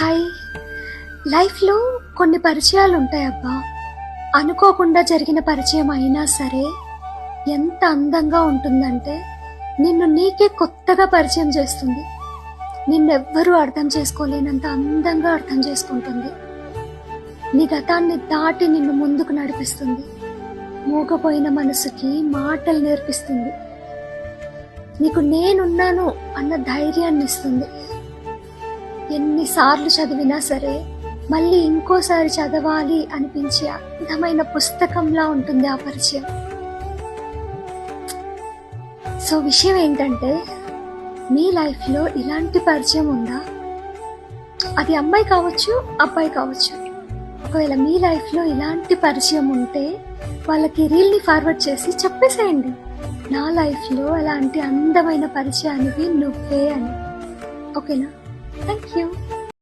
Hi. లైఫ్లో కొన్ని పరిచయాలు ఉంటాయబ్బా. అనుకోకుండా జరిగిన పరిచయం అయినా సరే ఎంత అందంగా ఉంటుందంటే నిన్ను నీకే కొత్తగా పరిచయం చేస్తుంది. నిన్నెవ్వరూ అర్థం చేసుకోలేనంత అందంగా అర్థం చేసుకుంటుంది. నీ గతాన్ని దాటి నిన్ను ముందుకు నడిపిస్తుంది. మూగపోయిన మనసుకి మాటలు నేర్పిస్తుంది. నీకు నేనున్నాను అన్న ధైర్యాన్ని ఇస్తుంది. ఎన్నిసార్లు చదివినా సరే మళ్ళీ ఇంకోసారి చదవాలి అనిపించే అందమైన పుస్తకంలా ఉంటుంది ఆ పరిచయం. సో విషయం ఏంటంటే, మీ లైఫ్లో ఇలాంటి పరిచయం ఉందా? అది అమ్మాయి కావచ్చు, అబ్బాయి కావచ్చు. ఒకవేళ మీ లైఫ్లో ఇలాంటి పరిచయం ఉంటే వాళ్ళకి రీల్ని ఫార్వర్డ్ చేసి చెప్పేసేయండి, నా లైఫ్లో అలాంటి అందమైన పరిచయానికి నువ్వే అని. ఓకేనా? Thank you.